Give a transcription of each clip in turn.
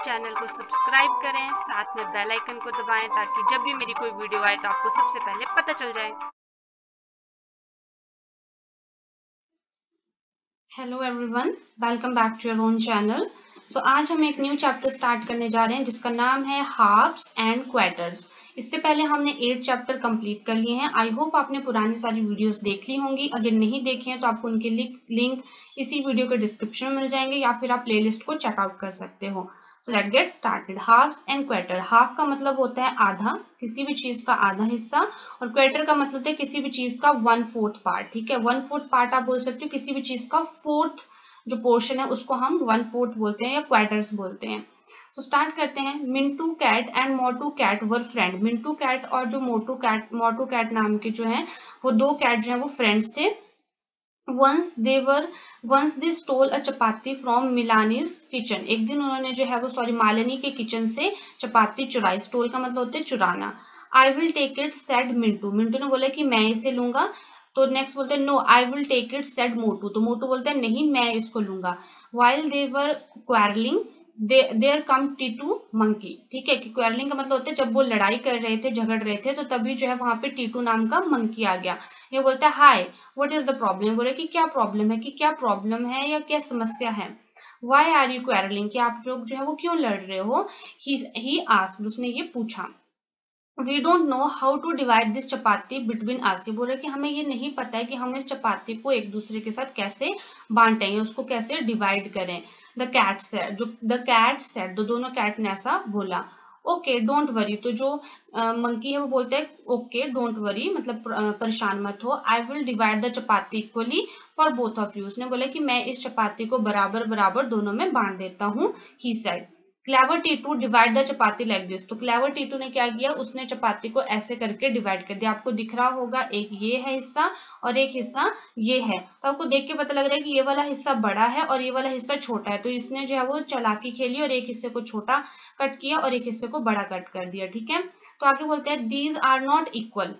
Channel को subscribe करें, साथ में बेल आइकन को दबाएं ताकि जब भी मेरी कोई वीडियो आए तो आपको सबसे पहले पता चल जाए। Hello everyone, welcome back to your own channel. So आज हम एक न्यू चैप्टर स्टार्ट करने जा रहे हैं जिसका नाम है हाफ्स एंड क्वार्टर्स। इससे पहले हमने 8 चैप्टर कंप्लीट कर लिए हैं। आई होप आपने पुरानी सारी वीडियोस देख ली होंगी। अगर नहीं देखे हैं तो आपको उनके लिंक इसी वीडियो के डिस्क्रिप्शन में मिल जाएंगे या फिर आप प्लेलिस्ट को चेकआउट कर सकते हो। So let's get started. Halves and quarter. Half का मतलब होता है आधा, किसी भी चीज का आधा हिस्सा, और क्वार्टर का मतलब है किसी भी चीज का 1/4 पार्ट। ठीक है, 1/4 पार्ट आप बोल सकते हो किसी भी चीज का फोर्थ जो पोर्शन है उसको हम 1/4 बोलते हैं या क्वार्टर्स बोलते हैं। तो स्टार्ट करते हैं। Mintu cat and Motu cat were friend. Mintu cat और जो मोटू कैट नाम के जो है वो दो कैट जो है वो फ्रेंड्स थे। once they stole a chapati from Milani's kitchen। एक दिन उन्होंने जो है वो मालिनी के किचन से चपाती चुराई। स्टोल का मतलब होता है चुराना। I will take it said Mintu. Mintu ने बोला कि मैं इसे लूंगा। तो नेक्स्ट बोलते हैं no I will take it said Motu. तो मोटू बोलता है नहीं मैं इसको लूंगा। while they were quarreling there come Titu monkey. ठीक है, कि क्वेरलिंग का मतलब होता है जब वो लड़ाई कर रहे थे, झगड़ रहे थे, तो तभी जो है वहां पे टीटू नाम का मंकी आ गया। ये बोलता है hi what is the problem. बोले कि क्या प्रॉब्लम है, कि क्या प्रॉब्लम है या क्या समस्या है। वाई आर यू क्वेरलिंग, कि आप लोग जो है वो क्यों लड़ रहे हो। ही आस्क्ड, उसने ये पूछा। We don't know how to divide this chapati between us. ये बोल रहे कि हमें ये नहीं पता है कि हम इस चपाती को एक दूसरे के साथ कैसे बांटें या उसको कैसे डिवाइड करें। द कैट सेड, जो द कैट सेड, तो दोनों कैट ने ऐसा बोला। ओके डोंट वरी, तो जो मंकी है वो बोलते हैं ओके डोंट वरी, मतलब परेशान मत हो। I will divide the chapati equally for both of you. उसने बोला कि मैं इस चपाती को बराबर बराबर दोनों में बांट देता हूँ। He said. Clever Titu divide the chapati like this. तो क्लेवर टीटू ने क्या किया, उसने चपाती को ऐसे करके डिवाइड कर दिया। आपको दिख रहा होगा एक ये है हिस्सा और एक हिस्सा ये है। तो आपको देख के पता लग रहा है कि ये वाला हिस्सा बड़ा है और ये वाला हिस्सा छोटा है। तो इसने जो है वो चालाकी खेली और एक हिस्से को छोटा कट किया और एक हिस्से को बड़ा कट कर दिया। ठीक है, तो आगे बोलते हैं these are not equal,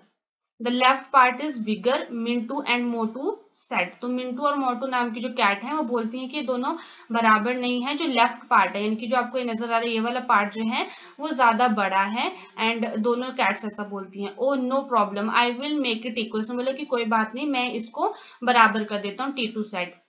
the left part is bigger Mintu and Motu said. तो मिंटू और मोटू नाम की जो कैट है वो बोलती है कि ये दोनों बराबर नहीं है। जो लेफ्ट पार्ट है यानी कि जो आपको ये नजर आ रहा है ये वाला पार्ट जो है वो ज्यादा बड़ा है। एंड दोनों कैट्स ऐसा बोलती हैं। Oh no problem I will make it equal. बोला कि कोई बात नहीं मैं इसको बराबर कर देता हूँ। Titu said.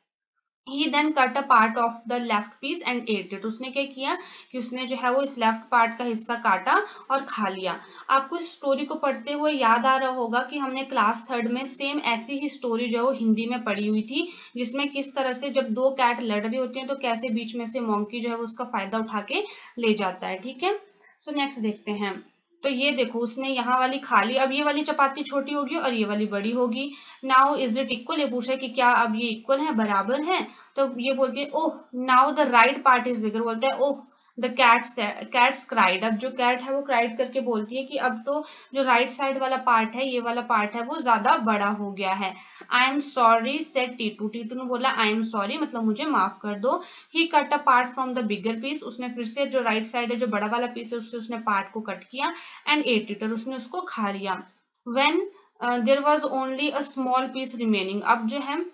He then cut a part of the left piece and ate it. उसने क्या किया कि उसने जो है वो इस लेफ्ट पार्ट का हिस्सा काटा और खा लिया। आपको इस स्टोरी को पढ़ते हुए याद आ रहा होगा कि हमने क्लास 3rd में सेम ऐसी ही स्टोरी जो है वो हिंदी में पढ़ी हुई थी, जिसमें किस तरह से जब दो कैट लड़ रही होती हैं तो कैसे बीच में से मोंकी जो है वो उसका फायदा उठा के ले जाता है। ठीक है, सो नेक्स्ट देखते हैं। तो ये देखो उसने यहाँ वाली खा ली। अब ये वाली चपाती छोटी होगी और ये वाली बड़ी होगी। नाउ इज इट इक्वल, ये पूछा कि क्या अब ये इक्वल है, बराबर है। तो ये बोलती है ओह now the right part is बिगर। बोलता है ओह द कैट्स क्राइड। अब जो कैट है वो क्राइड करके बोलती है कि अब तो जो राइट साइड वाला पार्ट है, ये वाला पार्ट है, वो ज्यादा बड़ा हो गया है। I am sorry said Titu. Titu ने बोला आई एम सॉरी मतलब मुझे माफ कर दो। He cut a part from the bigger piece. उसने फिर से जो राइट साइड है जो बड़ा वाला पीस है उससे उसने पार्ट को कट किया एंड एट इट, और उसने उसको खा लिया। When there was only a small piece remaining. अब जो है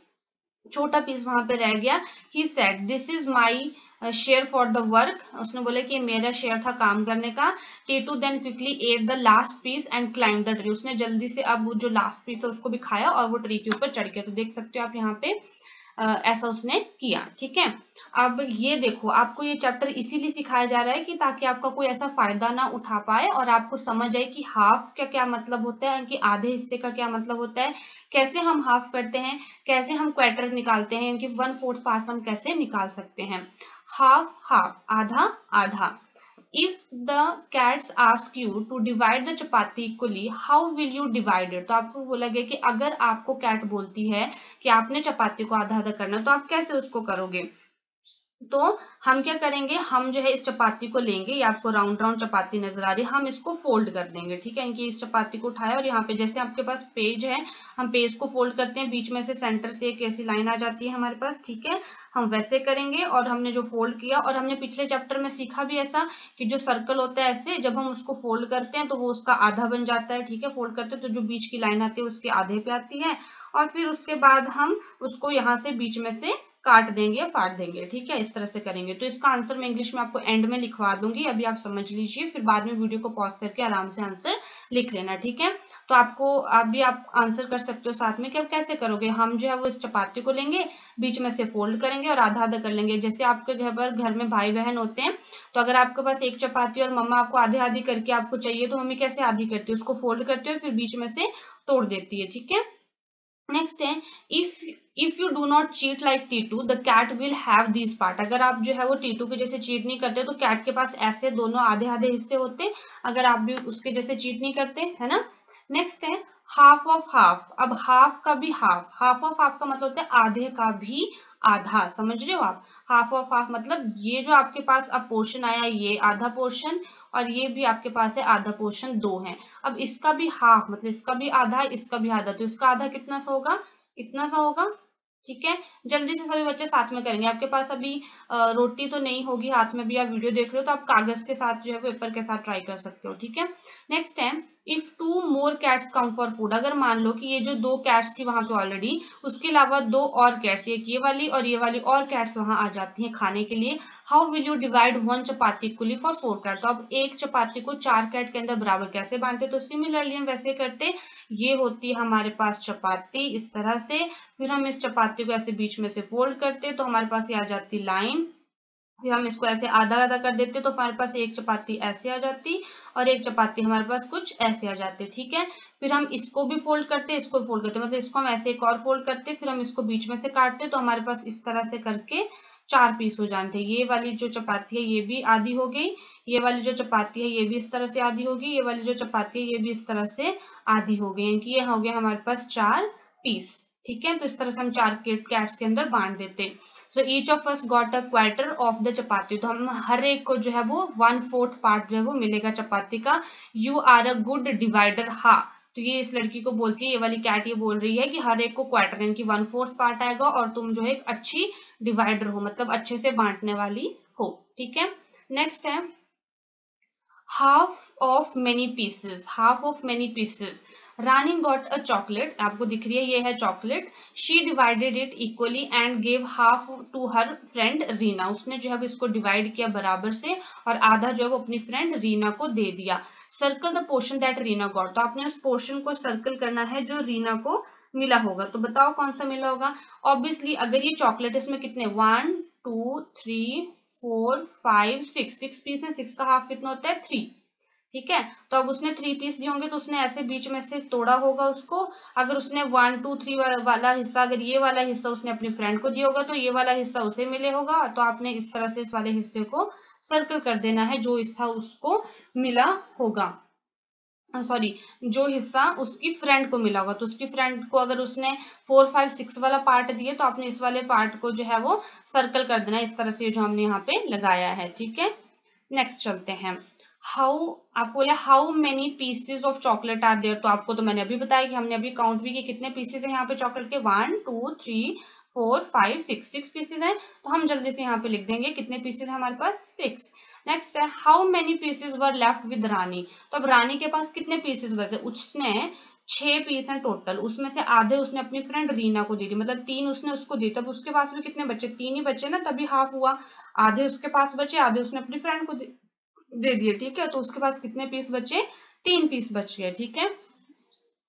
छोटा पीस वहां पे रह गया। He said this is my share for the work. उसने बोला कि मेरा शेयर था काम करने का। Titu then quickly ate the last piece and climb the tree. उसने जल्दी से अब जो लास्ट पीस था उसको भी खाया और वो ट्री के ऊपर चढ़ गया। तो देख सकते हो आप यहाँ पे ऐसा उसने किया। ठीक है, अब ये देखो आपको ये चैप्टर इसीलिए सिखाया जा रहा है कि ताकि आपका कोई ऐसा फायदा ना उठा पाए और आपको समझ आए कि हाफ का क्या मतलब होता है, कि आधे हिस्से का क्या मतलब होता है, कैसे हम हाफ करते हैं, कैसे हम क्वार्टर निकालते हैं, कि 1/4 पार्ट हम कैसे निकाल सकते हैं। हाफ हाफ आधा आधा। If the cats ask you to divide the chapati equally, how will you divide it? तो आपको बोला गया कि अगर आपको कैट बोलती है कि आपने चपाती को आधा आधा करना तो आप कैसे उसको करोगे। तो हम क्या करेंगे, हम जो है इस चपाती को लेंगे, ये आपको राउंड राउंड चपाती नजर आ रही है, हम इसको फोल्ड कर देंगे। ठीक है, कि इस चपाती को उठाया और यहाँ पे जैसे आपके पास पेज है, हम पेज को फोल्ड करते हैं, बीच में से सेंटर से एक ऐसी लाइन आ जाती है हमारे पास। ठीक है, हम वैसे करेंगे और हमने जो फोल्ड किया, और हमने पिछले चैप्टर में सीखा भी ऐसा कि जो सर्कल होता है ऐसे जब हम उसको फोल्ड करते हैं तो वो उसका आधा बन जाता है। ठीक है, फोल्ड करते हैं तो जो बीच की लाइन आती है उसके आधे पे आती है और फिर उसके बाद हम उसको यहाँ से बीच में से काट देंगे, फाड़ देंगे, ठीक है, इस तरह से करेंगे। तो इसका आंसर मैं इंग्लिश में आपको एंड में लिखवा दूंगी, अभी आप समझ लीजिए, फिर बाद में वीडियो को पॉज करके आराम से आंसर लिख लेना, ठीक है। तो आप आंसर कर सकते हो साथ में कि आप कैसे करोगे। हम जो है वो इस चपाती को लेंगे, बीच में से फोल्ड करेंगे और आधा आधा कर लेंगे। जैसे आपके घर में भाई बहन होते हैं, तो अगर आपके पास एक चपाती और मम्मा आपको आधी आधी करके आपको चाहिए, तो मम्मी कैसे आधी करती है, उसको फोल्ड करती है, फिर बीच में से तोड़ देती है, ठीक है। नेक्स्ट है, if you do not cheat like Titu the cat will have this part. अगर आप जो है वो टीटू के जैसे चीट नहीं करते तो कैट के पास ऐसे दोनों आधे आधे हिस्से होते, अगर आप भी उसके जैसे चीट नहीं करते, है ना। नेक्स्ट है हाफ ऑफ हाफ। अब हाफ का भी हाफ ऑफ हाफ का मतलब होता है आधे का भी आधा, समझ रहे हो आप। हाफ ऑफ हाफ मतलब ये जो आपके पास अब पोर्शन आया, ये आधा पोर्शन, और ये भी आपके पास है आधा पोर्शन, दो है। अब इसका भी हाफ मतलब इसका भी आधा, इसका भी आधा, तो इसका आधा कितना सा होगा, इतना सा होगा, ठीक है। जल्दी से सभी बच्चे साथ में करेंगे। आपके पास अभी रोटी तो नहीं होगी हाथ में, भी आप वीडियो देख रहे हो तो आप कागज के साथ जो है पेपर के साथ ट्राई कर सकते हो, ठीक है। नेक्स्ट है if 2 more cats come for food. अगर मान लो कि ये जो 2 कैट्स थी वहां पे ऑलरेडी, उसके अलावा 2 और कैट्स, एक ये वाली और ये वाली और कैट्स वहां आ जाती हैं खाने के लिए, how will you divide 1 chapati equally for 4 cat. तो अब एक चपाती को 4 कैट के अंदर बराबर कैसे बांटते, तो सिमिलरली हम वैसे करते। ये होती है हमारे पास चपाती इस तरह से, फिर हम इस चपाती को ऐसे बीच में से फोल्ड करते तो हमारे पास ये आ जाती लाइन, फिर हम इसको ऐसे आधा आधा कर देते तो हमारे पास एक चपाती ऐसे आ जाती और एक चपाती हमारे पास कुछ ऐसे आ जाते, ठीक है। फिर हम इसको भी फोल्ड करते, इसको फोल्ड करते, मतलब इसको हम ऐसे एक और फोल्ड करते, फिर हम इसको बीच में से काटते तो हमारे पास इस तरह से करके 4 पीस हो जाते। ये वाली जो चपाती है ये भी आधी हो गई, ये वाली जो चपाती है ये भी इस तरह से आधी होगी, ये वाली जो चपाती है ये भी इस तरह से आधी हो गई, यानी कि ये हो गया हमारे पास 4 पीस, ठीक है। तो इस तरह से हम 4 कैट्स के अंदर बांट देते। So each of us got a quarter of the chapati. तो हम हर एक को जो है वो 1/4 पार्ट जो है वो मिलेगा चपाती का। You are a good divider, हा। तो ये इस लड़की को बोलती है, ये वाली कैट ये बोल रही है कि हर एक को क्वार्टर यानी कि 1/4 पार्ट आएगा और तुम जो है एक अच्छी डिवाइडर हो, मतलब अच्छे से बांटने वाली हो, ठीक है। नेक्स्ट है half of many pieces. Half of many pieces, Rani got a chocolate, आपको दिख रही है ये है chocolate. She divided it equally and gave half to her friend Reena. उसने जो है इसको डिवाइड किया बराबर से और आधा जो है वो अपनी फ्रेंड रीना को दे दिया। Circle the portion that Reena got. तो आपने उस पोर्शन को सर्कल करना है जो रीना को मिला होगा। तो बताओ कौन सा मिला होगा। ऑब्वियसली अगर ये चॉकलेट, इसमें कितने 1 2 3 4 5 6 पीस है, 6 का हाफ कितना होता है 3, ठीक है। तो अब उसने 3 पीस दिए होंगे तो उसने ऐसे बीच में से तोड़ा होगा उसको। अगर उसने 1 2 3 वाला हिस्सा, अगर ये वाला हिस्सा उसने अपनी फ्रेंड को दिया होगा तो ये वाला हिस्सा उसे मिले होगा। तो आपने इस तरह से इस वाले हिस्से को सर्कल कर देना है जो हिस्सा उसको मिला होगा, सॉरी जो हिस्सा उसकी फ्रेंड को मिला होगा। तो उसकी फ्रेंड को अगर उसने 4 5 6 वाला पार्ट दिए तो आपने इस वाले पार्ट को जो है वो सर्कल कर देना इस तरह से जो हमने यहाँ पे लगाया है, ठीक है। नेक्स्ट चलते हैं। हाउ, आपको बोला how many pieces of chocolate are there. तो आपको तो मैंने अभी बताया कि हमने अभी काउंट भी किए कितने पीसेज है यहाँ पे चॉकलेट के, 1 2 3 4 5 6 पीसेज है। तो हम जल्दी से यहाँ पे लिख देंगे कितने पीसेज है हमारे पास 6। नेक्स्ट है how many pieces were left with Rani. तो अब रानी के पास कितने पीसेस बचे, उसने 6 पीस हैं टोटल, उसमें से आधे उसने अपनी फ्रेंड रीना को दी थी, मतलब 3 उसने उसको दी, तब उसके पास भी कितने बचे 3 ही बचे ना, तभी हाफ हुआ। आधे उसके पास बचे, आधे उसने अपनी फ्रेंड को दे दिए, ठीक है। तो उसके पास कितने पीस बचे 3 पीस बच गए, ठीक है।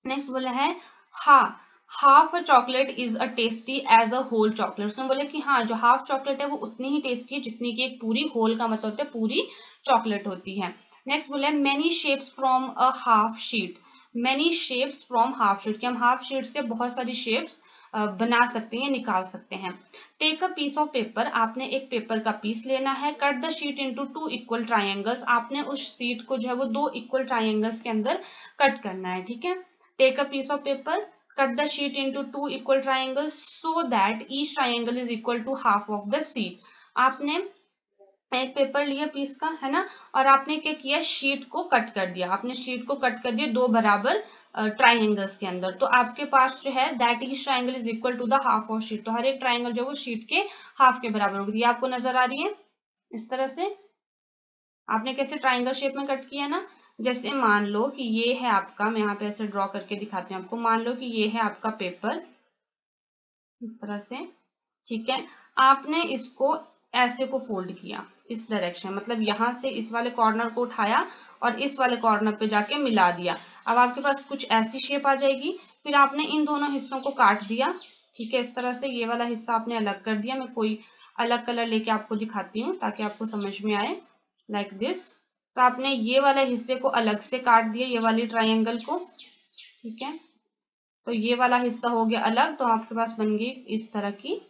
नेक्स्ट बोला है हाँ half a chocolate is a tasty as a whole chocolate. उसने बोले कि हाँ जो हाफ चॉकलेट है वो उतनी ही टेस्टी है जितनी की एक पूरी, होल का मतलब होता है पूरी चॉकलेट होती है। नेक्स्ट बोला है many shapes from a half sheet. Many shapes from half sheet, कि हम हाफ शीट से बहुत सारी शेप्स बना सकते हैं, निकाल सकते हैं। Take a piece of paper, आपने एक पेपर का पीस लेना है। Cut the sheet into 2 equal triangles, आपने उस शीट को जो है वो 2 इक्वल ट्राइंगल्स के अंदर कट करना है, ठीक है। Take a piece of paper, cut the sheet into 2 equal triangles so that each triangle is equal to half of the sheet। आपने एक पेपर लिया पीस का, है ना, और आपने क्या किया शीट को कट कर दिया, आपने शीट को कट कर दिया 2 बराबर ट्राइंगल्स के अंदर। तो आपके पास जो है that each triangle is equal to the half of sheet. तो हर एक ट्राइंगल जो वो शीट के हाफ के बराबर होगी। ये आपको नजर आ रही है इस तरह से, आपने कैसे ट्राइंगल शेप में कट किया ना। जैसे मान लो कि ये है आपका, मैं यहाँ पे ऐसे ड्रॉ करके दिखाती हूँ आपको। मान लो कि ये है आपका पेपर इस तरह से, ठीक है। आपने इसको ऐसे को फोल्ड किया इस डायरेक्शन, मतलब यहाँ से इस वाले कॉर्नर को उठाया और इस वाले कॉर्नर पे जाके मिला दिया। अब आपके पास कुछ ऐसी शेप आ जाएगी। फिर आपने इन दोनों हिस्सों को काट दिया, ठीक है, इस तरह से। ये वाला हिस्सा आपने अलग कर दिया। मैं कोई अलग कलर लेके आपको दिखाती हूँ ताकि आपको समझ में आए, लाइक दिस। तो आपने ये वाले हिस्से को अलग से काट दिया, ये वाली ट्रायंगल को, ठीक है। तो ये वाला हिस्सा हो गया अलग, तो आपके पास बन गई इस तरह की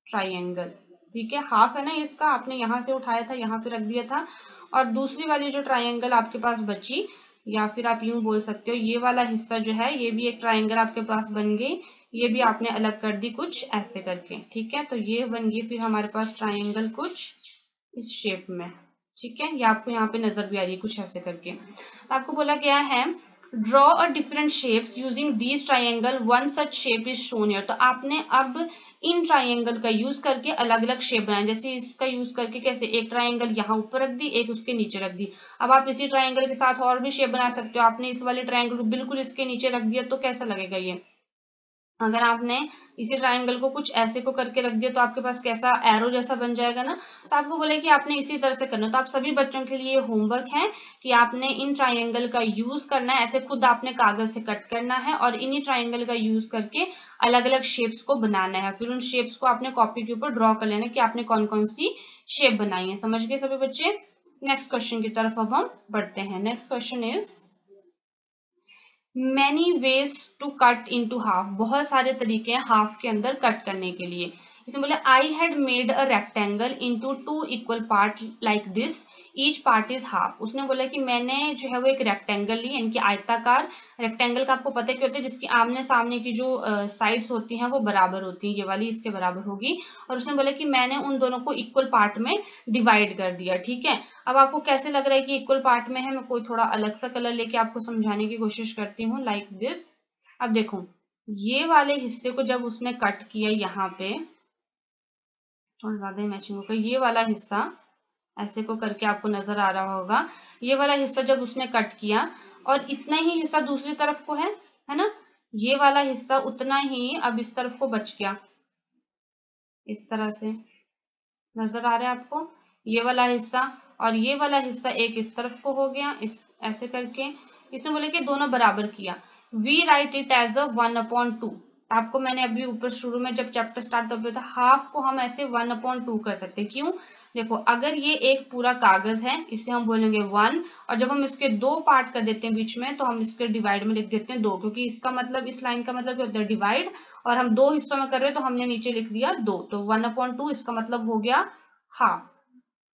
ट्रायंगल, ठीक है। हाफ है ना इसका, आपने यहाँ से उठाया था, यहाँ पे रख दिया था। और दूसरी वाली जो ट्रायंगल आपके पास बची, या फिर आप यूं बोल सकते हो ये वाला हिस्सा जो है, ये भी एक ट्रायंगल आपके पास बन गई। ये भी आपने अलग कर दी कुछ ऐसे करके, ठीक है। तो ये बन गई फिर हमारे पास ट्रायंगल कुछ इस शेप में, ठीक है। ये आपको यहाँ पे नजर भी आ रही है कुछ ऐसे करके। आपको बोला गया है draw a different shapes using these triangle, one such shape is shown here. तो आपने अब इन ट्रायंगल का यूज करके अलग अलग शेप बनाए। जैसे इसका यूज करके कैसे, एक ट्रायंगल यहाँ ऊपर रख दी, एक उसके नीचे रख दी। अब आप इसी ट्रायंगल के साथ और भी शेप बना सकते हो। आपने इस वाले ट्रायंगल को बिल्कुल इसके नीचे रख दिया तो कैसा लगेगा ये। अगर आपने इसी ट्रायंगल को कुछ ऐसे को करके रख दिया तो आपके पास कैसा एरो जैसा बन जाएगा ना। तो आपको बोले कि आपने इसी तरह से करना। तो आप सभी बच्चों के लिए होमवर्क है कि आपने इन ट्रायंगल का यूज करना है, ऐसे खुद आपने कागज से कट करना है और इन्हीं ट्रायंगल का यूज करके अलग अलग शेप्स को बनाना है। फिर उन शेप्स को आपने कॉपी के ऊपर ड्रॉ कर लेना कि आपने कौन कौन सी शेप बनाई है। समझ गए सभी बच्चे। नेक्स्ट क्वेश्चन की तरफ अब हम बढ़ते हैं। Next question is many ways to cut into half. बहुत सारे तरीके हैं हाफ के अंदर कट करने के लिए। इसमें बोले I had made a rectangle into two equal part like this, each part is half. उसने बोला कि मैंने जो है वो एक रेक्टेंगल ली, यानी कि आयताकार। रेक्टेंगल का आपको पता है क्या होता है, जिसकी आमने सामने की जो साइड्स होती हैं वो बराबर होती हैं। ये वाली इसके बराबर होगी। और उसने बोला कि मैंने उन दोनों को इक्वल पार्ट में डिवाइड कर दिया, ठीक है। अब आपको कैसे लग रहा है कि इक्वल पार्ट में है, मैं कोई थोड़ा अलग सा कलर लेके आपको समझाने की कोशिश करती हूँ, लाइक दिस। अब देखो ये वाले हिस्से को जब उसने कट किया, यहाँ पे थोड़ा ज्यादा मैचिंग होगा, ये वाला हिस्सा ऐसे को करके आपको नजर आ रहा होगा। ये वाला हिस्सा जब उसने कट किया और इतना ही हिस्सा दूसरी तरफ को है ना, ये वाला हिस्सा उतना ही अब इस तरफ को बच गया, इस तरह से नजर आ रहा है आपको ये वाला हिस्सा। और ये वाला हिस्सा एक इस तरफ को हो गया, इस ऐसे करके। इसने बोले कि दोनों बराबर किया। We write it as a 1/2। आपको मैंने अभी ऊपर शुरू में जब चैप्टर स्टार्ट कर था, हाफ को हम ऐसे 1/2 कर सकते हैं। क्यों, देखो अगर ये एक पूरा कागज है, इसे हम बोलेंगे 1, और जब हम इसके दो पार्ट कर देते हैं बीच में तो हम इसके डिवाइड में लिख देते हैं 2, क्योंकि इसका मतलब, इस लाइन का मतलब क्या होता है, डिवाइड। और हम दो हिस्सों में कर रहे हैं तो हमने नीचे लिख दिया 2, तो 1/2 इसका मतलब हो गया हाफ,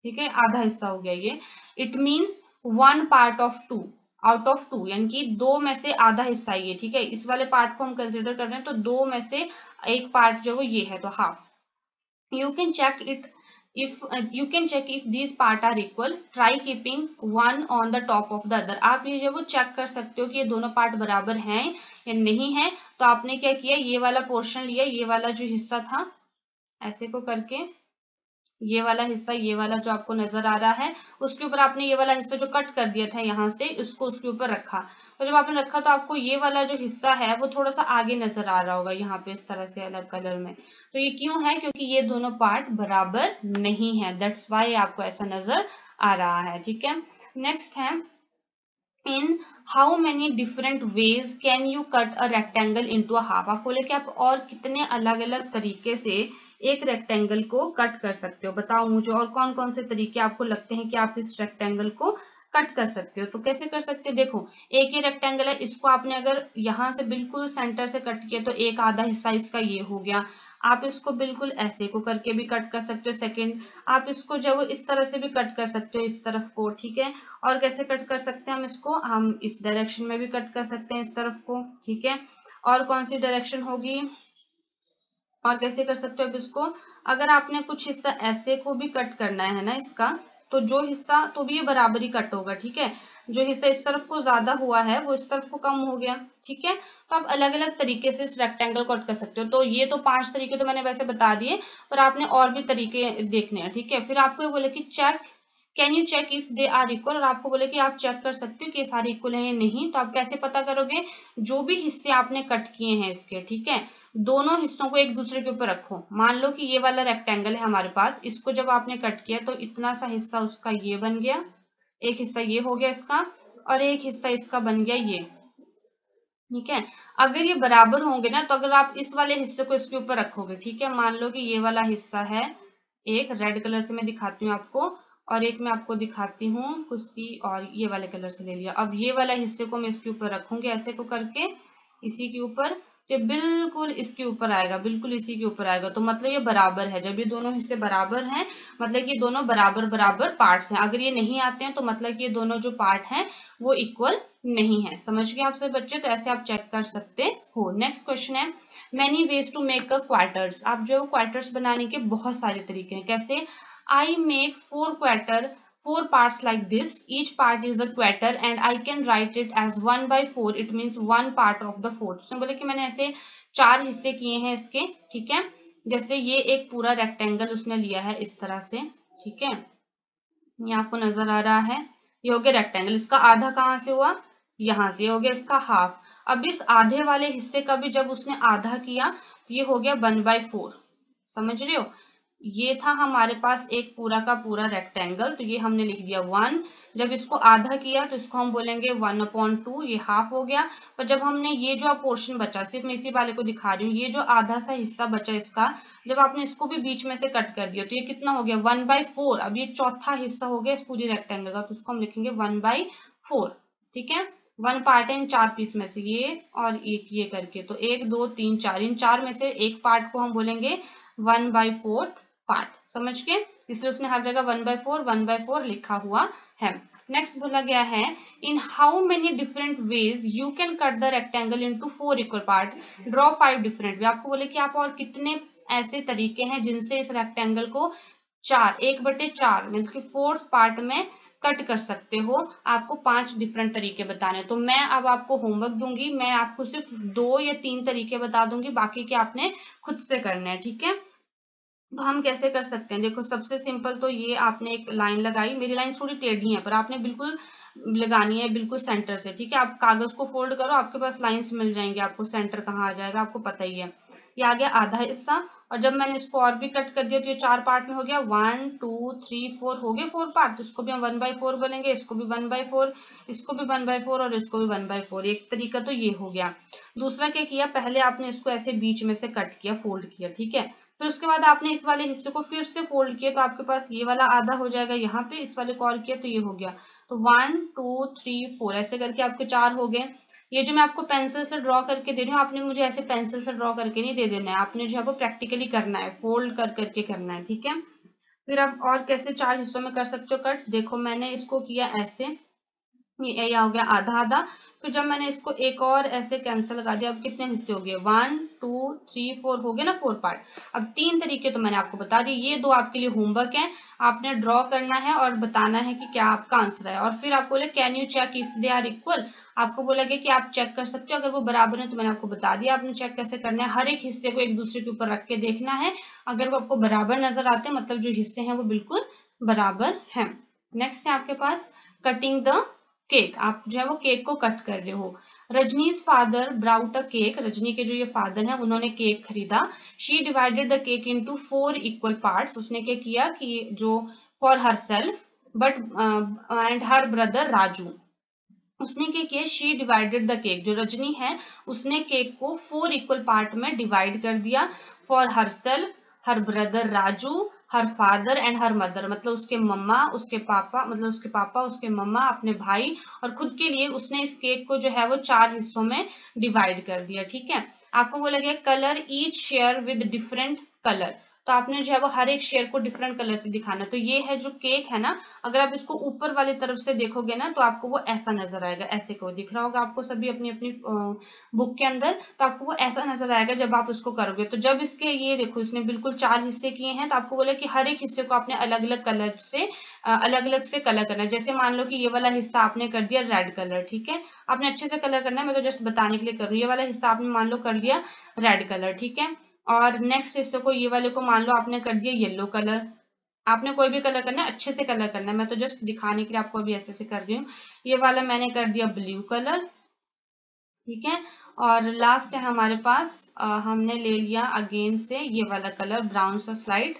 ठीक है, आधा हिस्सा हो गया ये। It means 1 part of 2 out of 2, यानी कि 2 में से आधा हिस्सा ये, ठीक है। इस वाले पार्ट को हम कंसिडर कर रहे हैं तो 2 में से एक पार्ट जो ये है, तो half. You can check it if these part are equal, try keeping one on the top of the other। आप ये जो वो चेक कर सकते हो कि ये दोनों पार्ट बराबर हैं या नहीं है। तो आपने क्या किया, ये वाला पोर्शन लिया, ये वाला जो हिस्सा था ऐसे को करके, ये वाला हिस्सा, ये वाला जो आपको नजर आ रहा है, उसके ऊपर आपने ये वाला हिस्सा जो कट कर दिया था यहाँ से, इसको उसके ऊपर रखा। और जब आपने रखा तो आपको ये वाला जो हिस्सा है वो थोड़ा सा आगे नजर आ रहा होगा यहाँ पे इस तरह से अलग कलर में। तो ये क्यों है, क्योंकि ये दोनों पार्ट बराबर नहीं है, दैट्स वाई आपको ऐसा नजर आ रहा है, ठीक है। नेक्स्ट है in how many different ways can you cut a rectangle into a half. आप बोले कि आप और कितने अलग अलग तरीके से एक रेक्टेंगल को कट कर सकते हो, बताओ मुझे और कौन कौन से तरीके आपको लगते हैं कि आप इस रेक्टेंगल को कट कर सकते हो। तो कैसे कर सकते हो, देखो एक ही रेक्टेंगल है, इसको आपने अगर यहाँ से बिल्कुल सेंटर से कट किया तो एक आधा हिस्सा इसका ये हो गया। आप इसको बिल्कुल ऐसे को करके भी कट कर सकते हो सेकंड। आप इसको जब इस तरह से भी कट कर सकते हो इस तरफ को, ठीक है। और कैसे कट कर सकते हैं हम इसको, हम इस डायरेक्शन में भी कट कर सकते हैं इस तरफ को, ठीक है। और कौन सी डायरेक्शन होगी, और कैसे कर सकते हो अब इसको, अगर आपने कुछ हिस्सा ऐसे को भी कट करना है ना इसका, तो जो हिस्सा तो भी ये बराबर ही कट होगा, ठीक है। जो हिस्सा इस तरफ को ज्यादा हुआ है वो इस तरफ को कम हो गया, ठीक है। तो आप अलग अलग तरीके से इस रेक्टेंगल को कट कर सकते हो। तो ये तो 5 तरीके तो मैंने वैसे बता दिए, पर आपने और भी तरीके देखने हैं, ठीक है। फिर आपको ये बोले कि check can you check if they are equal, और आपको बोले कि आप चेक कर सकते हो कि ये सारे इक्वल है या नहीं। तो आप कैसे पता करोगे, जो भी हिस्से आपने कट किए हैं इसके, ठीक है, दोनों हिस्सों को एक दूसरे के ऊपर रखो। मान लो कि ये वाला रेक्टेंगल है हमारे पास, इसको जब आपने कट किया तो इतना सा हिस्सा उसका ये बन गया, एक हिस्सा ये हो गया इसका, और एक हिस्सा इसका बन गया ये। ठीक है, अगर ये बराबर होंगे ना तो अगर आप इस वाले हिस्से को इसके ऊपर रखोगे, ठीक है, मान लो कि ये वाला हिस्सा है, एक रेड कलर से मैं दिखाती हूँ आपको, और एक मैं आपको दिखाती हूँ कुछ सी और ये वाले कलर से ले लिया। अब ये वाला हिस्से को मैं इसके ऊपर रखूंगी ऐसे को करके, इसी के ऊपर, ये बिल्कुल इसके ऊपर आएगा, बिल्कुल इसी के ऊपर आएगा, तो मतलब ये बराबर है। जब ये दोनों हिस्से बराबर हैं मतलब ये दोनों बराबर बराबर पार्ट्स हैं। अगर ये नहीं आते हैं तो मतलब ये दोनों जो पार्ट हैं वो इक्वल नहीं है। समझ गए आप सब बच्चे? तो ऐसे आप चेक कर सकते हो। नेक्स्ट क्वेश्चन है, many ways to make a quarters. आप जो क्वार्टर्स बनाने के बहुत सारे तरीके हैं। कैसे? I make 4 quarter, 4 parts like this. Each part is a quarter and I can write it as 1/4. It means 1 part of the 4. उसने बोले कि मैंने ऐसे 4 हिस्से किए हैं इसके, ठीक है। जैसे ये एक पूरा रेक्टेंगल उसने लिया है इस तरह से, ठीक है, ये आपको नजर आ रहा है, ये हो गया रेक्टेंगल। इसका आधा कहाँ से हुआ? यहाँ से, हो गया इसका हाफ। अब इस आधे वाले हिस्से का भी जब उसने आधा किया तो ये हो गया 1/4। समझ रहे हो? ये था हमारे पास एक पूरा का पूरा रेक्टेंगल, तो ये हमने लिख दिया 1। जब इसको आधा किया तो इसको हम बोलेंगे 1/2, ये हाफ हो गया। पर जब हमने ये जो पोर्शन बचा, सिर्फ मैं इसी वाले को दिखा रही हूँ, ये जो आधा सा हिस्सा बचा इसका, जब आपने इसको भी बीच में से कट कर दिया तो ये कितना हो गया? 1/4। अब ये चौथा हिस्सा हो गया इस पूरी रेक्टेंगल का, तो इसको हम लिखेंगे 1/4। ठीक है, 1 पार्ट है इन 4 पीस में से, ये और एक ये करके, तो 1 2 3 4, इन 4 में से एक पार्ट को हम बोलेंगे 1/4 पार्ट। समझ के? इसलिए उसने हर जगह 1/4 लिखा हुआ है। नेक्स्ट बोला गया है, in how many different ways you can cut the rectangle into 4 equal part, draw 5 different way. आपको बोले कि आप और कितने ऐसे तरीके हैं जिनसे इस रेक्टेंगल को 1/4 मतलब कि 4th पार्ट में कट कर सकते हो। आपको 5 डिफरेंट तरीके बताने, तो मैं अब आपको होमवर्क दूंगी, मैं आपको सिर्फ 2 या 3 तरीके बता दूंगी, बाकी के आपने खुद से करने हैं। ठीक है, तो हम कैसे कर सकते हैं? देखो, सबसे सिंपल तो ये, आपने एक लाइन लगाई, मेरी लाइन थोड़ी टेढ़ी है पर आपने बिल्कुल लगानी है बिल्कुल सेंटर से। ठीक है, आप कागज को फोल्ड करो, आपके पास लाइंस मिल जाएंगे, आपको सेंटर कहाँ आ जाएगा आपको पता ही है। ये आ गया आधा हिस्सा, और जब मैंने इसको और भी कट कर दिया तो ये 4 पार्ट में हो गया, 1 2 3 4 हो गए 4 पार्ट, तो इसको भी हम 1/4 बोलेंगे, इसको भी 1/4, इसको भी 1/4 और इसको भी 1/4। एक तरीका तो ये हो गया। दूसरा क्या किया, पहले आपने इसको ऐसे बीच में से कट किया, फोल्ड किया, ठीक है, फिर उसके बाद आपने इस वाले हिस्से को फिर से फोल्ड किया, तो आपके पास ये वाला आधा हो जाएगा यहाँ पे, इस वाले को और किया तो ये हो गया, तो 1 2 3 4 ऐसे करके आपके 4 हो गए। ये जो मैं आपको पेंसिल से ड्रॉ करके दे रही हूँ, आपने मुझे ऐसे पेंसिल से ड्रॉ करके नहीं दे देना है, आपने जो है वो प्रैक्टिकली करना है, फोल्ड कर करके करना है। ठीक है, फिर आप और कैसे 4 हिस्सों में कर सकते हो कट? देखो, मैंने इसको किया ऐसे, ये हो गया आधा आधा, फिर जब मैंने इसको एक और ऐसे कैंसिल लगा दिया, अब कितने हिस्से हो गए? 1 2 3 4 हो गए ना 4 पार्ट। अब 3 तरीके तो मैंने आपको बता दिए, ये 2 आपके लिए होमवर्क है, आपने ड्रॉ करना है और बताना है कि क्या आपका आंसर है। और फिर आपको बोले can you check if they are equal, आपको बोला गया कि आप चेक कर सकते हो अगर वो बराबर है, तो मैंने आपको बता दिया आपने चेक कैसे करना है। हर एक हिस्से को एक दूसरे के ऊपर रख के देखना है, अगर वो आपको बराबर नजर आते हैं मतलब जो हिस्से हैं वो बिल्कुल बराबर है। नेक्स्ट है आपके पास कटिंग द केक, आप जो है वो केक को कट कर रहे हो। Rajni's father brought a cake, Rajni के जो ये फादर है उन्होंने केक खरीदा। She divided the cake into 4 equal parts, उसने क्या किया कि जो for herself but and her brother Raju, उसने क्या किया, शी डिवाइडेड द केक, जो रजनी है उसने केक को 4 इक्वल पार्ट में डिवाइड कर दिया। For her self, her brother Raju, her father and her mother, मतलब उसके मम्मा उसके पापा, मतलब उसके पापा उसके मम्मा अपने भाई और खुद के लिए उसने इस केक को जो है वो 4 हिस्सों में डिवाइड कर दिया। ठीक है, आपको बोला गया colour each share with different colour, तो आपने जो है वो हर एक शेयर को डिफरेंट कलर से दिखाना। तो ये है जो केक है ना, अगर आप इसको ऊपर वाली तरफ से देखोगे ना तो आपको वो ऐसा नजर आएगा, ऐसे को दिख रहा होगा आपको सभी अपनी अपनी बुक के अंदर, तो आपको वो ऐसा नजर आएगा जब आप उसको करोगे। तो जब इसके ये देखो इसने बिल्कुल 4 हिस्से किए हैं, तो आपको बोला कि हर एक हिस्से को आपने अलग अलग कलर से कलर करना है। जैसे मान लो कि ये वाला हिस्सा आपने कर दिया रेड कलर, ठीक है, आपने अच्छे से कलर करना है, मैं तो जस्ट बताने के लिए कर रही हूँ। ये वाला हिस्सा आपने मान लो कर दिया रेड कलर, ठीक है, और नेक्स्ट हिस्से को, ये वाले को मान लो आपने कर दिया येलो कलर। आपने कोई भी कलर करना है, अच्छे से कलर करना है, मैं तो जस्ट दिखाने के लिए आपको अभी ऐसे ऐसे कर रही हूँ। ये वाला मैंने कर दिया ब्लू कलर, ठीक है। और लास्ट है हमारे पास, हमने ले लिया अगेन से ये वाला कलर ब्राउन सा स्लाइड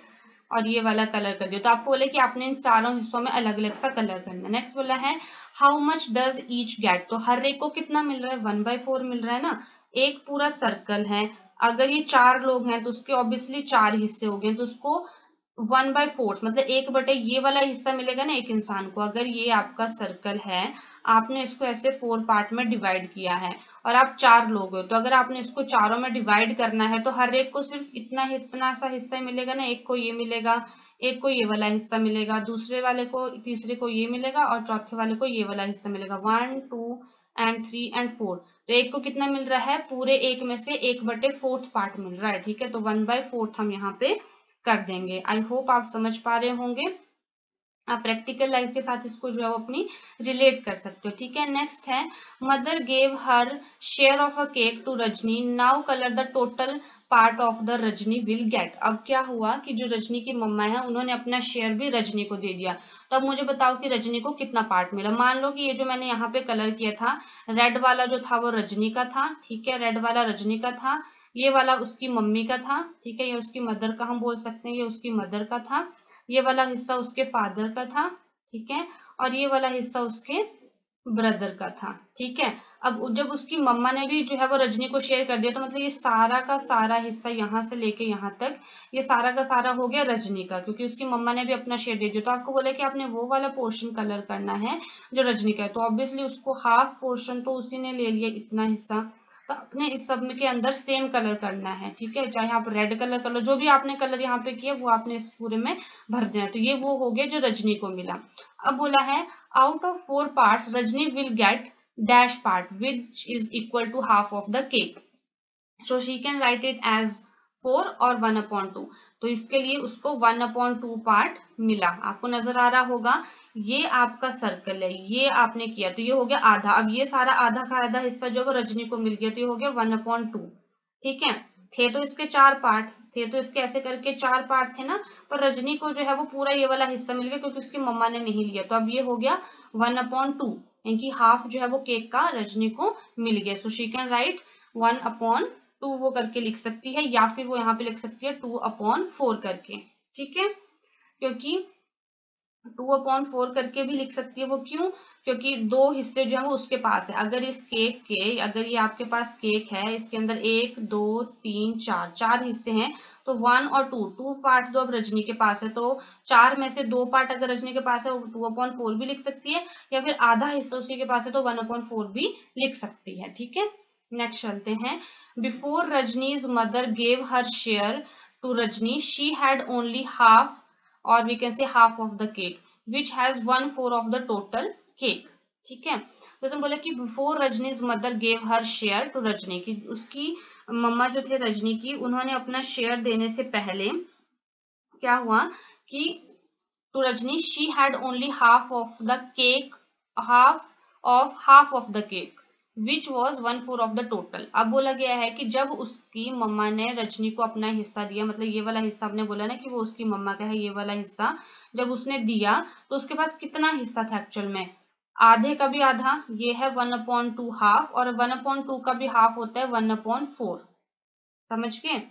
और ये वाला कलर कर दिया। तो आपको बोले कि आपने इन चारों हिस्सों में अलग अलग सा कलर करना है। नेक्स्ट बोला है how much does each get, तो हर एक को कितना मिल रहा है, 1/4 मिल रहा है ना। एक पूरा सर्कल है, अगर ये 4 लोग हैं तो उसके ऑब्वियसली 4 हिस्से हो गए, तो उसको 1/4 मतलब 1/, ये वाला हिस्सा मिलेगा ना एक इंसान को। अगर ये आपका सर्कल है, आपने इसको ऐसे 4 पार्ट में डिवाइड किया है और आप 4 लोग हो, तो अगर आपने इसको चारों में डिवाइड करना है तो हर एक को सिर्फ इतना सा हिस्सा मिलेगा ना। एक को ये मिलेगा, एक को ये वाला हिस्सा मिलेगा, दूसरे वाले को, तीसरे को ये मिलेगा और चौथे वाले को ये वाला हिस्सा मिलेगा। 1 2 एंड 3 एंड 4, तो एक को कितना मिल रहा है, पूरे एक में से 1/4 पार्ट मिल रहा है। ठीक है, तो 1/4 हम यहाँ पे कर देंगे। आई होप आप समझ पा रहे होंगे। आप प्रैक्टिकल लाइफ के साथ इसको जो है वो अपनी रिलेट कर सकते हो। ठीक है, नेक्स्ट है mother gave her share of a cake to Rajni, now colour the total part of the Rajni will get. अब क्या हुआ कि जो रजनी की मम्मा है उन्होंने अपना शेयर भी रजनी को दे दिया। तो अब मुझे बताओ कि रजनी को कितना पार्ट मिला। मान लो कि ये जो मैंने यहाँ पे कलर किया था, रेड वाला जो था वो रजनी का था। ठीक है, रेड वाला रजनी का था, ये वाला उसकी मम्मी का था। ठीक है, ये उसकी मदर का हम बोल सकते हैं, ये उसकी मदर का था, ये वाला हिस्सा उसके फादर का था। ठीक है, और ये वाला हिस्सा उसके ब्रदर का था। ठीक है, अब जब उसकी मम्मा ने भी जो है वो रजनी को शेयर कर दिया, तो मतलब ये सारा का सारा हिस्सा यहाँ से लेके यहाँ तक ये सारा का सारा हो गया रजनी का, क्योंकि उसकी मम्मा ने भी अपना शेयर दे दिया। तो आपको बोला कि आपने वो वाला पोर्शन कलर करना है जो रजनी का है, तो ऑब्वियसली उसको हाफ पोर्शन तो उसी ने ले लिया, इतना हिस्सा। तो अपने इस सब के अंदर सेम कलर करना है। ठीक है, चाहे आप रेड कलर कर लो, जो भी आपने कलर यहाँ पे किया वो आपने इस पूरे में भर देना है। तो ये वो हो गया जो रजनी को मिला। अब बोला है out of 4 parts Rajni will get dash part which is equal to half of the cake, so she can write it as 4 और 1/2। तो इसके लिए उसको 1/2 पार्ट मिला। आपको नजर आ रहा होगा, ये आपका सर्कल है, ये आपने किया तो ये हो गया आधा। अब ये सारा आधा का आधा हिस्सा जो है रजनी को मिल गया, तो ये हो गया 1/2। ठीक है, थे तो इसके 4 पार्ट, थे तो इसके ऐसे करके 4 पार्ट थे ना, पर रजनी को जो है वो पूरा ये वाला हिस्सा मिल गया क्योंकि उसकी मम्मा ने नहीं लिया। तो अब ये हो गया 1/2, यानी कि हाफ जो है वो केक का रजनी को मिल गया। सो शी कैन राइट 1/2 वो करके लिख सकती है, या फिर वो यहाँ पे लिख सकती है 2/4 करके। ठीक है, क्योंकि 2/4 करके भी लिख सकती है। वो क्यों, क्योंकि दो हिस्से जो है वो उसके पास है। अगर इस केक के, अगर ये आपके पास केक है, इसके अंदर 1 2 3 4 4 हिस्से हैं, तो 1 और 2 पार्ट तो अब रजनी के पास है, तो 4 में से 2 पार्ट अगर रजनी के पास है वो 2/4 भी लिख सकती है, या फिर आधा हिस्सा उसी के पास है तो 1/4 भी लिख सकती है। ठीक है, नेक्स्ट चलते हैं। Before Rajni's mother gave her share to Rajni, she had only half or we can say half of the cake which has 1/4 of the total cake। ठीक है, तो इसमें बोला कि before Rajni's mother gave her share to Rajni, की उसकी मम्मा जो थे रजनी की, उन्होंने अपना शेयर देने से पहले क्या हुआ कि to Rajni she had only half of the cake, half of the cake which was 1/4 of the total. अब बोला गया है कि जब उसकी मम्मा ने रजनी को अपना हिस्सा दिया, मतलब ये वाला हिस्सा आपने बोला ना कि वो उसकी मम्मा का है, ये वाला हिस्सा जब उसने दिया तो उसके पास कितना हिस्सा था एक्चुअल में, आधे का भी आधा, ये है 1/2 हाफ, और 1/2 का भी हाफ होता है 1/4। समझ गए,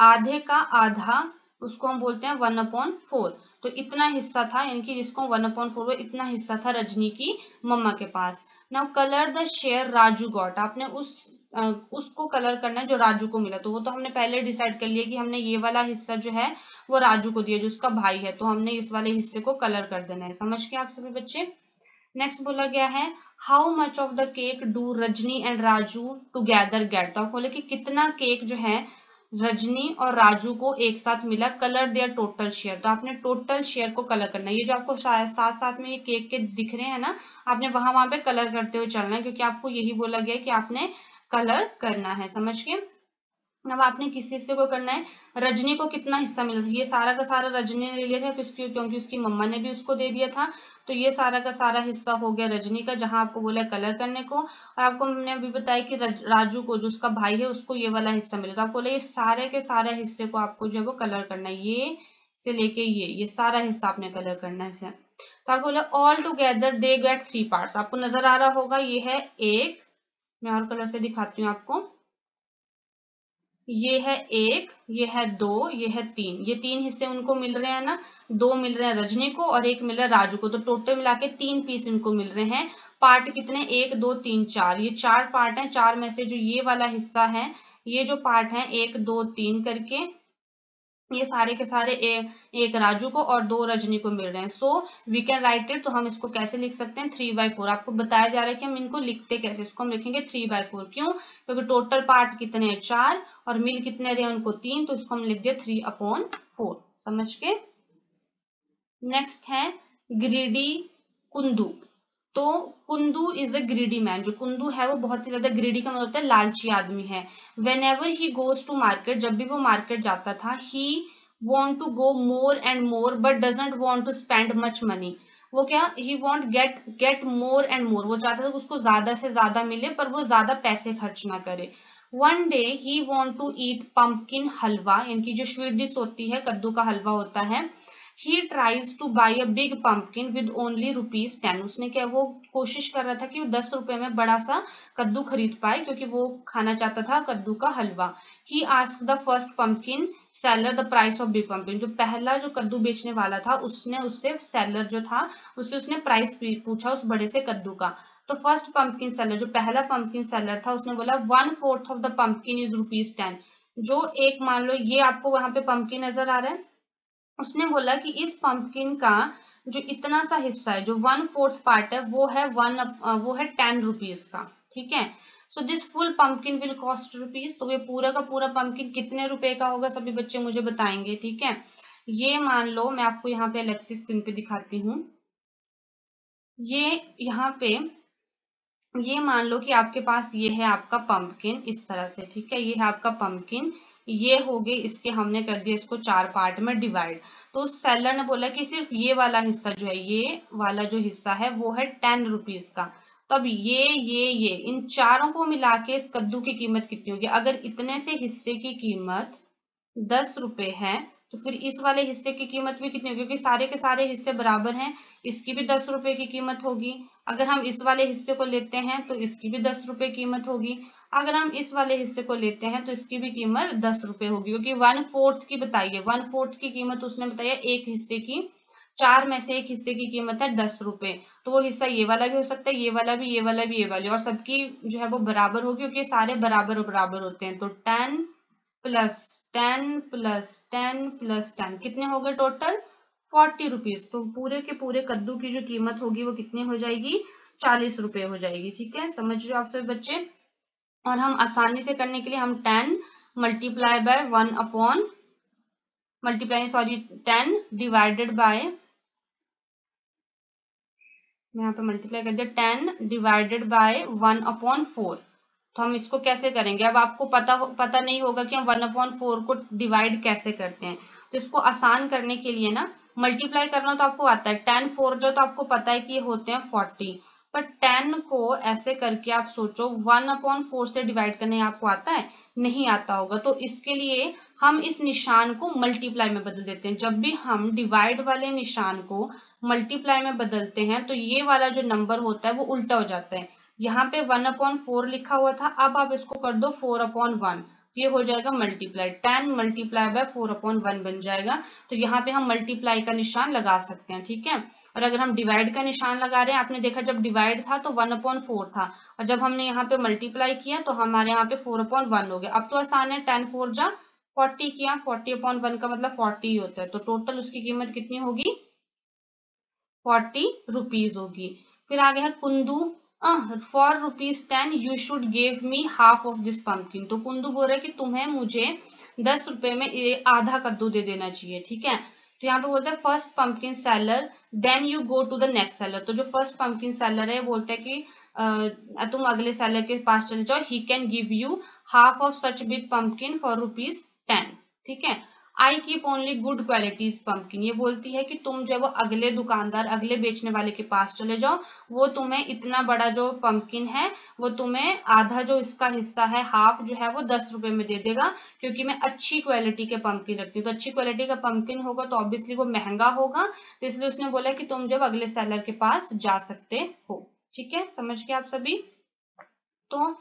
आधे का आधा उसको हम बोलते हैं 1/4। तो इतना हिस्सा था, यानी कि जिसको 1/4 इतना हिस्सा था रजनी की मम्मा के पास। Now colour the share Raju got, आपने उसको कलर करना है जो राजू को मिला। तो वो तो हमने पहले डिसाइड कर लिया कि हमने ये वाला हिस्सा जो है वो राजू को दिया जो उसका भाई है, तो हमने इस वाले हिस्से को कलर कर देना है। समझ गए आप सभी बच्चे। नेक्स्ट बोला गया है how much of the cake do Rajni and Raju together get, तो बोले कि कितना केक जो है रजनी और राजू को एक साथ मिला। कलर देयर टोटल शेयर, तो आपने टोटल शेयर को कलर करना है। ये जो आपको साथ साथ में ये केक के दिख रहे हैं ना, आपने वहां पे कलर करते हुए चलना है, क्योंकि आपको यही बोला गया है कि आपने कलर करना है। समझ गए। अब आपने किस हिस्से को करना है, रजनी को कितना हिस्सा मिला था, ये सारा का सारा रजनी ने लिया था क्योंकि उसकी मम्मा ने भी उसको दे दिया था। तो ये सारा का सारा हिस्सा हो गया रजनी का, जहां आपको बोला कलर करने को। और आपको हमने अभी बताया कि राजू को, जो उसका भाई है, उसको ये वाला हिस्सा मिला। तो आपको बोला ये सारे के सारे हिस्से को आपको जो है वो कलर करना है, ये से लेके ये सारा हिस्सा आपने कलर करना है इसे। तो आपको बोला all together they get 3 parts, आपको नजर आ रहा होगा ये है 1 मैं और कलर से दिखाती हूँ आपको। ये है 1, ये है 2, ये है 3, ये 3 हिस्से उनको मिल रहे हैं ना, 2 मिल रहे हैं रजनी को और 1 मिल रहा है राजू को, तो टोटल मिला के 3 पीस इनको मिल रहे हैं। पार्ट कितने, 1 2 3 4, ये 4 पार्ट हैं। 4 में से जो ये वाला हिस्सा है, ये जो पार्ट है 1 2 3 करके, ये सारे के सारे एक राजू को और 2 रजनी को मिल रहे हैं। So we can write it, तो हम इसको कैसे लिख सकते हैं, 3/4। आपको बताया जा रहा है कि हम इनको लिखते कैसे, इसको हम लिखेंगे 3/4। क्यों, क्योंकि टोटल पार्ट कितने हैं 4 और मिल कितने रहे उनको 3, तो इसको हम लिख दिया 3/4। समझ के। नेक्स्ट है ग्रीडी कुंदू। तो Kundu is a greedy man, जो कुंदू है वो बहुत ही ज्यादा ग्रीडी का मतलब होता है लालची आदमी है। Whenever he goes to market, जब भी वो मार्केट जाता था, he want to go more and more but doesn't want to spend much money. वो क्या, he want get more and more, वो चाहता था कि उसको ज्यादा से ज्यादा मिले पर वो ज्यादा पैसे खर्च ना करे। One day he want to eat pumpkin halwa, इनकी जो स्वीट डिश होती है, कद्दू का हलवा होता है। He tries to buy a big pumpkin with only ₹10। उसने क्या, वो कोशिश कर रहा था कि वो 10 रुपए में बड़ा सा कद्दू खरीद पाए, क्योंकि वो खाना चाहता था कद्दू का हलवा। He asked the first pumpkin seller the price of big pumpkin। जो पहला जो कद्दू बेचने वाला था, उसने उससे, सेलर जो था, उससे उसने प्राइस पूछा उस बड़े से कद्दू का। तो फर्स्ट पंपकिन सेलर, जो पहला पंपकिन सेलर था, उसने बोला 1/4 ऑफ द पंपकिन इज ₹10। जो एक, मान लो ये आपको वहां पे पंपकिन नजर आ रहा है, उसने बोला कि इस पंपकिन का जो इतना सा हिस्सा है, जो 1/4 पार्ट है, वो है 10 रुपीज का। ठीक है। So this full pumpkin will cost ₹। तो ये पूरा का पूरा पंपकिन कितने रुपए का होगा, सभी बच्चे मुझे बताएंगे। ठीक है। ये मान लो, मैं आपको यहाँ पे अलग से स्क्रीन पे दिखाती हूँ। ये यहाँ पे, ये मान लो कि आपके पास ये है आपका पंपकिन इस तरह से। ठीक है, ये है आपका पंपकिन, ये हो गए इसके, हमने कर दिया इसको 4 पार्ट में डिवाइड। तो उस सेलर ने बोला कि सिर्फ ये वाला हिस्सा जो है, ये वाला जो हिस्सा है वो है 10 रुपीज का। तब ये इन चारों को मिला के इस कद्दू की कीमत कितनी होगी। अगर इतने से हिस्से की कीमत 10 रुपए है, तो फिर इस वाले हिस्से की कीमत भी कितनी होगी, क्योंकि सारे के सारे हिस्से बराबर हैं, इसकी भी 10 रुपए की कीमत होगी। अगर हम इस वाले हिस्से को लेते हैं तो इसकी भी 10 रुपए कीमत होगी। अगर हम इस वाले हिस्से को लेते हैं तो इसकी भी कीमत 10 रुपए होगी, क्योंकि 1/4 की बताइए, 1/4 की कीमत उसने बताया एक हिस्से की, 4 में से एक हिस्से की कीमत है 10 रुपए। तो वो हिस्सा ये वाला भी हो सकता है, ये वाला भी, ये वाला भी, ये वाली, और सबकी जो है वो बराबर होगी, क्योंकि सारे बराबर बराबर होते हैं। तो 10 प्लस 10 प्लस 10 प्लस 10 कितने हो गए टोटल, 40 रुपीज। तो पूरे के पूरे कद्दू की जो कीमत होगी वो कितनी हो जाएगी, 40 रुपए हो जाएगी। ठीक है, समझ रहे हो आप सब बच्चे। और हम आसानी से करने के लिए हम 10 multiply by 1 upon, multiply sorry 10 divided by, मैं यहाँ पे मल्टीप्लाई कर दिया, 10 डिवाइडेड बाय 1/4। तो हम इसको कैसे करेंगे, अब आपको पता नहीं होगा कि हम 1/4 को डिवाइड कैसे करते हैं। तो इसको आसान करने के लिए ना, मल्टीप्लाई करना तो आपको आता है, 10 4 जो, तो आपको पता है कि ये होते हैं 40। पर 10 को ऐसे करके आप सोचो, 1/4 से डिवाइड करने आपको आता है, नहीं आता होगा। तो इसके लिए हम इस निशान को मल्टीप्लाई में बदल देते हैं। जब भी हम डिवाइड वाले निशान को मल्टीप्लाई में बदलते हैं, तो ये वाला जो नंबर होता है वो उल्टा हो जाता है। यहाँ पे 1/4 लिखा हुआ था, अब आप इसको कर दो 4/1, ये हो जाएगा मल्टीप्लाई, 10 मल्टीप्लाई बाय 4/1 बन जाएगा। तो यहाँ पे हम मल्टीप्लाई का निशान लगा सकते हैं। ठीक है। और अगर हम डिवाइड का निशान लगा रहे हैं, आपने देखा जब डिवाइड था तो 1/4 था, और जब हमने यहाँ पे मल्टीप्लाई किया तो हमारे यहाँ पे 4/1 हो गया। अब तो आसान है, 10 4 जा 40 किया, 40/1 का मतलब 40 ही होता है। तो टोटल उसकी कीमत कितनी होगी, 40 रुपीज होगी। फिर आगे है Kundu, for ₹10 you should give me half of this pumpkin. तो कुंदू बोल रहा है कि तुम्हें मुझे 10 रुपए में आधा कद्दू दे देना चाहिए। ठीक है। तो यहाँ पे बोलता है first pumpkin seller, then you go to the next seller. तो जो फर्स्ट पंपकिन सेलर है बोलता है कि तुम अगले सेलर के पास चले जाओ, he can give you half of such big pumpkin for ₹10। ठीक है। I keep only good qualities pumpkin, ये बोलती है कि तुम जो है वो अगले दुकानदार, अगले बेचने वाले के पास चले जाओ, वो तुम्हें इतना बड़ा जो पंपकिन है वो तुम्हें आधा, जो इसका हिस्सा है हाफ जो है वो 10 रुपए में दे देगा, क्योंकि मैं अच्छी क्वालिटी के पंपकिन रखती हूँ। तो अच्छी क्वालिटी का पंपकिन होगा तो ऑब्वियसली वो महंगा होगा, तो इसलिए उसने बोला कि तुम जब अगले सेलर के पास जा सकते हो। ठीक है, समझ गए आप सभी। तो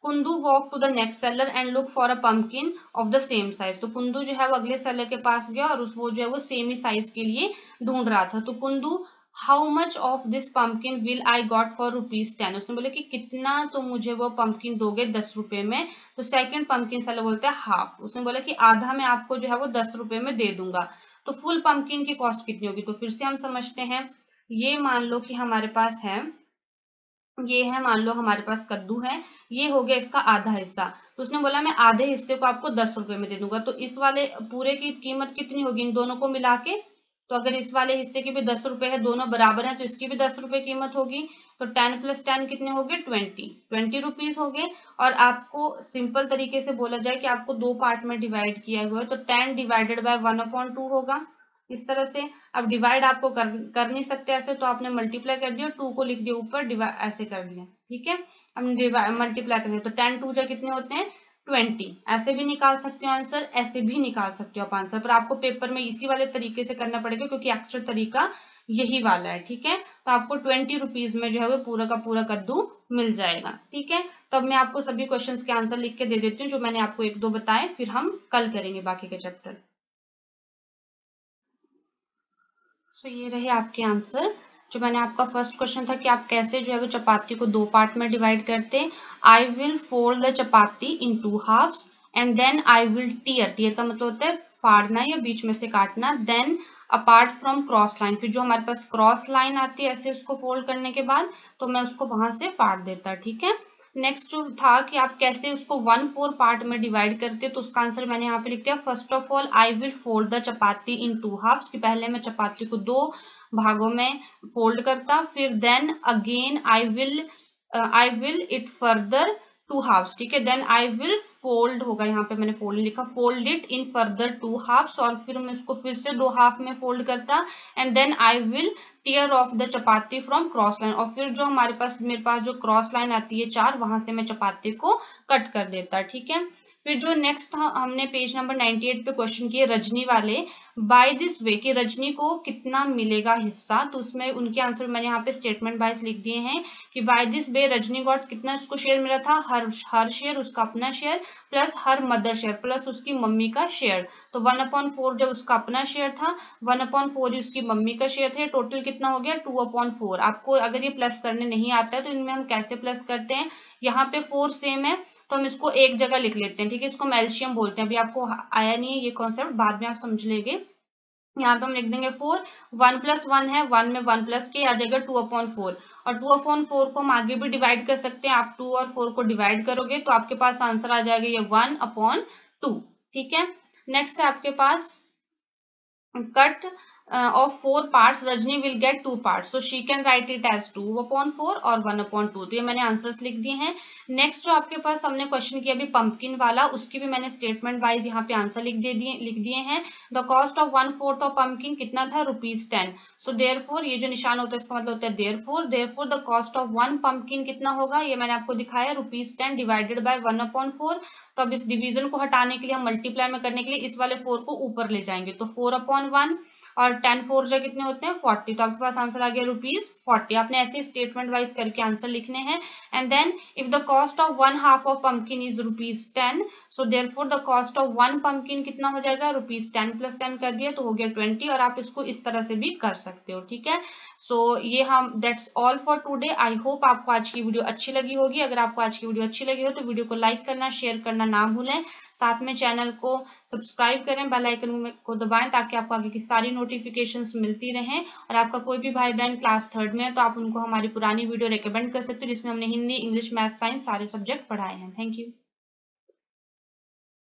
Kundu walk to the next seller and look for a pumpkin of the same size. तो कुंदू जो है वो अगले सेलर के पास गया और वो जो है वो सेम ही साइज के लिए ढूंढ रहा था। तो Kundu how much of this pumpkin will I got for ₹10। उसने बोले कि कितना तो मुझे वो पंपकिन दोगे 10 रुपए में। तो सेकंड पंपकिन सेलर बोलता है हाफ। उसने बोला कि आधा मैं आपको जो है वो 10 रुपए में दे दूंगा। तो फुल पंपकिन की कॉस्ट कितनी होगी? तो फिर से हम समझते हैं। ये मान लो कि हमारे पास है, ये है मान लो हमारे पास कद्दू है, ये हो गया इसका आधा हिस्सा। तो उसने बोला मैं आधे हिस्से को आपको 10 रुपए में दे दूंगा। तो इस वाले पूरे की कीमत कितनी होगी इन दोनों को मिला के? तो अगर इस वाले हिस्से की भी 10 रुपए है, दोनों बराबर हैं, तो इसकी भी 10 रुपए कीमत होगी। तो 10 + 10 कितने हो गए? 20 रुपीज हो गए। और आपको सिंपल तरीके से बोला जाए कि आपको दो पार्ट में डिवाइड किया हुआ है, तो 10 डिवाइडेड बाय 1/2 होगा इस तरह से। अब डिवाइड आपको कर नहीं सकते ऐसे, तो आपने मल्टीप्लाई कर दिया, 2 को लिख दिया ऊपर, डिवाइड ऐसे कर दिया, ठीक है। अब मल्टीप्लाई करेंगे तो 10 2 कितने होते हैं? 20। ऐसे भी निकाल सकते हो आंसर, ऐसे भी निकाल सकते हो आप आंसर, पर आपको पेपर में इसी वाले तरीके से करना पड़ेगा क्योंकि एक्चुअल तरीका यही वाला है, ठीक है। तो आपको 20 रुपीज में जो है वो पूरा का पूरा कद्दू मिल जाएगा, ठीक है। तो अब मैं आपको सभी क्वेश्चंस के आंसर लिख के दे देती हूँ, जो मैंने आपको 1-2 बताए, फिर हम कल करेंगे बाकी के चैप्टर। सो ये रहे आपके आंसर। जो मैंने आपका फर्स्ट क्वेश्चन था कि आप कैसे जो है वो चपाती को दो पार्ट में डिवाइड करते हैं। I will fold the chapati in 2 halves and then I will tear. Tear का मतलब होता है फाड़ना या बीच में से काटना। Then apart from cross line, फिर जो हमारे पास क्रॉस लाइन आती है ऐसे उसको फोल्ड करने के बाद, तो मैं उसको वहां से फाड़ देता, ठीक है। नेक्स्ट जो था कि आप कैसे उसको 1/4 पार्ट में डिवाइड करते, तो उसका आंसर मैंने यहाँ पे लिख दिया। First of all I will fold the chapati in 2 halves, कि पहले मैं चपाती को 2 भागों में फोल्ड करता, फिर then again I will it further 2 halves, ठीक है। देन आई विल फोल्ड होगा, यहाँ पे मैंने फोल्ड लिखा, fold it in further 2 halves, और फिर मैं इसको फिर से 2 हाफ में फोल्ड करता। And then I will tear off the chapati from cross line, और फिर जो मेरे पास जो क्रॉस लाइन आती है 4, वहां से मैं चपाती को कट कर देता, ठीक है। फिर जो नेक्स्ट हमने पेज नंबर 98 पे क्वेश्चन किए रजनी वाले, बाय दिस वे, कि रजनी को कितना मिलेगा हिस्सा, तो उसमें उनके आंसर मैंने यहाँ पे स्टेटमेंट वाइज लिख दिए हैं कि by this way Rajni got, कितना उसको शेयर मिला था? हर शेयर उसका अपना share plus her mother share plus उसकी मम्मी का शेयर। तो 1/4 जब उसका अपना शेयर था, 1/4 ही उसकी मम्मी का शेयर थे, टोटल कितना हो गया? 2/4। आपको अगर ये प्लस करने नहीं आता है तो इनमें हम कैसे प्लस करते हैं? यहाँ पे 4 सेम है तो हम इसको एक जगह लिख लेते हैं, ठीक है। इसको हम एलसीएम बोलते हैं। अभी आपको आया नहीं है ये कॉन्सेप्ट, बाद में आप समझ लेंगे। यहाँ पे हम लिख देंगे 4, 1 + 1 है, 1 में 1 प्लस के आ जाएगा 2/4, और 2/4 को हम आगे भी डिवाइड कर सकते हैं। आप 2 और 4 को डिवाइड करोगे तो आपके पास आंसर आ जाएगा ये 1/2, ठीक है। नेक्स्ट है आपके पास cut of 4 parts, Rajni will get 2 parts, so she can write it as 2/4 और 1/2। तो ये मैंने आंसर्स लिख दिए हैं। नेक्स्ट जो आपके पास हमने क्वेश्चन किया अभी पंपकिन वाला, उसकी भी मैंने स्टेटमेंट वाइज यहाँ पे आंसर लिख दिए हैं। The cost of 1/4 of pumpkin कितना था? ₹10। सो देयरफॉर, ये जो निशान होता है इसका मतलब होता है therefore the cost of 1 pumpkin कितना होगा? ये मैंने आपको दिखाया, ₹10 डिवाइडेड बाय 1/4। तो अब इस डिवीजन को हटाने के लिए, हम मल्टीप्लाई में करने के लिए इस वाले 4 को ऊपर ले जाएंगे, तो 4/1 और 10 4 जो कितने होते हैं? 40। तो आपके पास आंसर आ गया ₹40। आपने ऐसे स्टेटमेंट वाइज करके आंसर लिखने हैं। And then if the cost of 1/2 of pumpkin is ₹10, so therefore the cost of 1 pumpkin कितना हो जाएगा? ₹10 + 10 कर दिया तो हो गया 20, और आप इसको इस तरह से भी कर सकते हो, ठीक है। सो ये हम that's all for today. I hope आपको आज की वीडियो अच्छी लगी होगी। अगर आपको आज की वीडियो अच्छी लगी हो तो वीडियो को लाइक करना, शेयर करना ना भूलें। साथ में चैनल को सब्सक्राइब करें, बेल आइकन को दबाएं ताकि आपको आगे की सारी नोटिफिकेशंस मिलती रहें। और आपका कोई भी भाई बहन क्लास 3rd में है तो आप उनको हमारी पुरानी वीडियो रिकमेंड कर सकते हो जिसमें हमने हिंदी, इंग्लिश, मैथ, साइंस सारे सब्जेक्ट पढ़ाए हैं। Thank you.